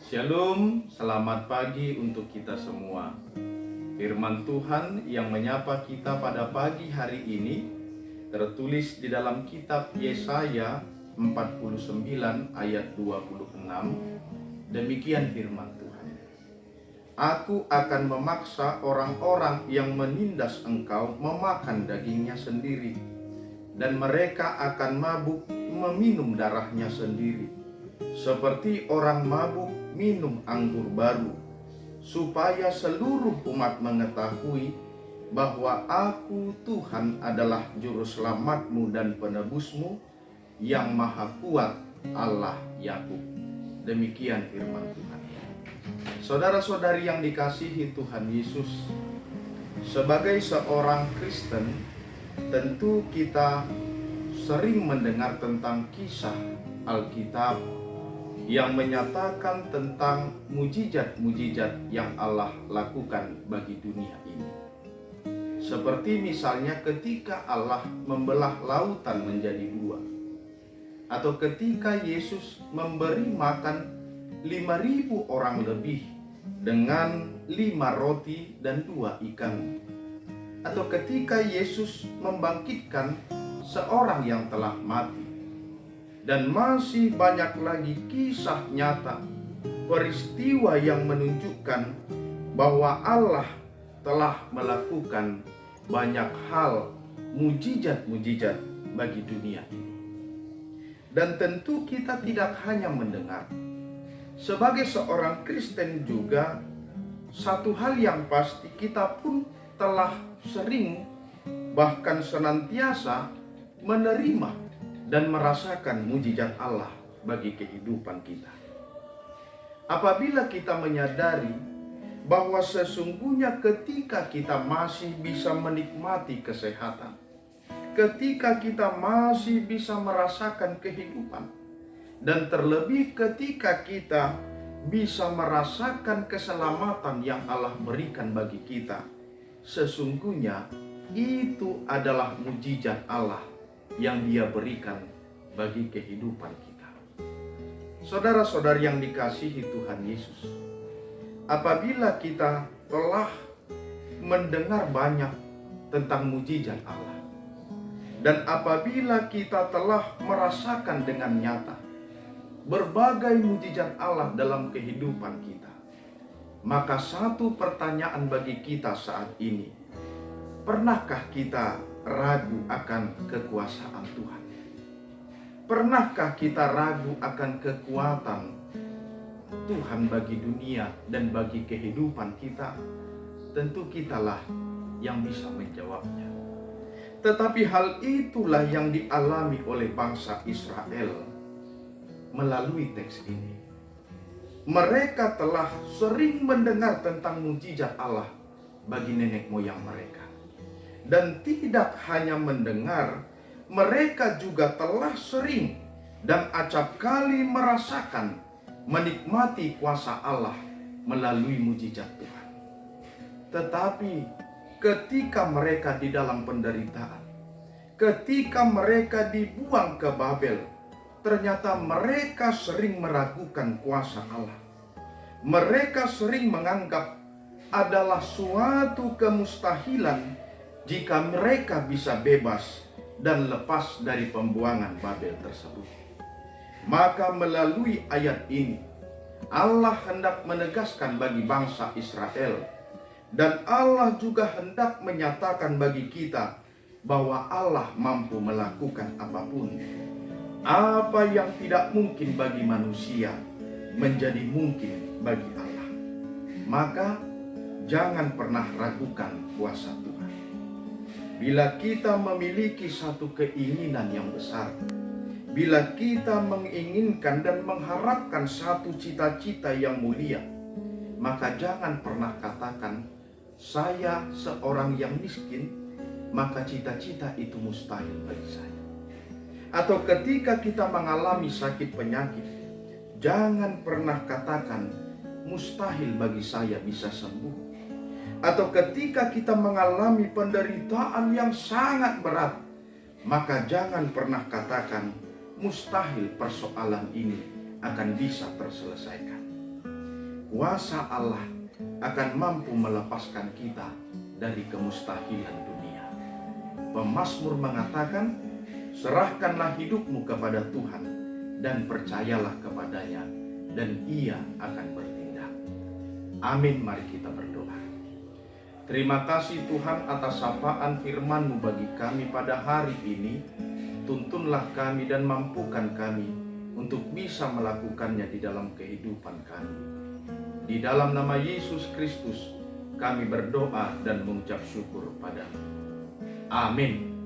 Shalom, selamat pagi untuk kita semua. Firman Tuhan yang menyapa kita pada pagi hari ini tertulis di dalam kitab Yesaya 49 ayat 26. Demikian firman Tuhan. Aku akan memaksa orang-orang yang menindas engkau memakan dagingnya sendiri, dan mereka akan mabuk meminum darahnya sendiri, seperti orang mabuk minum anggur baru, supaya seluruh umat mengetahui bahwa Aku Tuhan adalah juru selamatmu dan penebusmu, yang maha kuat, Allah Yakub. Demikian firman Tuhan. Saudara-saudari yang dikasihi Tuhan Yesus, sebagai seorang Kristen, tentu kita sering mendengar tentang kisah Alkitab yang menyatakan tentang mujizat-mujizat yang Allah lakukan bagi dunia ini. Seperti misalnya ketika Allah membelah lautan menjadi dua, atau ketika Yesus memberi makan 5.000 orang lebih dengan 5 roti dan 2 ikan, atau ketika Yesus membangkitkan seorang yang telah mati. Dan masih banyak lagi kisah nyata, peristiwa yang menunjukkan bahwa Allah telah melakukan banyak hal, mujizat-mujizat bagi dunia ini. Dan tentu kita tidak hanya mendengar. Sebagai seorang Kristen juga, satu hal yang pasti kita pun telah sering, bahkan senantiasa menerima dan merasakan mujizat Allah bagi kehidupan kita. Apabila kita menyadari bahwa sesungguhnya ketika kita masih bisa menikmati kesehatan, ketika kita masih bisa merasakan kehidupan, dan terlebih ketika kita bisa merasakan keselamatan yang Allah berikan bagi kita, sesungguhnya itu adalah mujizat Allah yang Dia berikan bagi kehidupan kita. Saudara-saudari yang dikasihi Tuhan Yesus, apabila kita telah mendengar banyak tentang mujizat Allah, dan apabila kita telah merasakan dengan nyata berbagai mujizat Allah dalam kehidupan kita, maka satu pertanyaan bagi kita saat ini: pernahkah kita ragu akan kekuasaan Tuhan? Pernahkah kita ragu akan kekuatan Tuhan bagi dunia dan bagi kehidupan kita? Tentu kitalah yang bisa menjawabnya. Tetapi hal itulah yang dialami oleh bangsa Israel melalui teks ini. Mereka telah sering mendengar tentang mujizat Allah bagi nenek moyang mereka. Dan tidak hanya mendengar, mereka juga telah sering dan acap kali merasakan, menikmati kuasa Allah melalui mujizat Tuhan. Tetapi ketika mereka di dalam penderitaan, ketika mereka dibuang ke Babel, ternyata mereka sering meragukan kuasa Allah. Mereka sering menganggap adalah suatu kemustahilan jika mereka bisa bebas dan lepas dari pembuangan Babel tersebut. Maka melalui ayat ini, Allah hendak menegaskan bagi bangsa Israel, dan Allah juga hendak menyatakan bagi kita bahwa Allah mampu melakukan apapun. Apa yang tidak mungkin bagi manusia menjadi mungkin bagi Allah. Maka jangan pernah ragukan kuasa Tuhan. Bila kita memiliki satu keinginan yang besar, bila kita menginginkan dan mengharapkan satu cita-cita yang mulia, maka jangan pernah katakan, saya seorang yang miskin, maka cita-cita itu mustahil bagi saya. Atau ketika kita mengalami sakit penyakit, jangan pernah katakan, mustahil bagi saya bisa sembuh. Atau ketika kita mengalami penderitaan yang sangat berat, maka jangan pernah katakan, mustahil persoalan ini akan bisa terselesaikan. kuasa Allah akan mampu melepaskan kita dari kemustahilan dunia. Pemazmur mengatakan, serahkanlah hidupmu kepada Tuhan dan percayalah kepadanya, dan Ia akan bertindak. Amin. Mari kita berdoa. Terima kasih Tuhan atas sapaan firman-Mu bagi kami pada hari ini. Tuntunlah kami dan mampukan kami untuk bisa melakukannya di dalam kehidupan kami. Di dalam nama Yesus Kristus kami berdoa dan mengucap syukur padamu. Amin.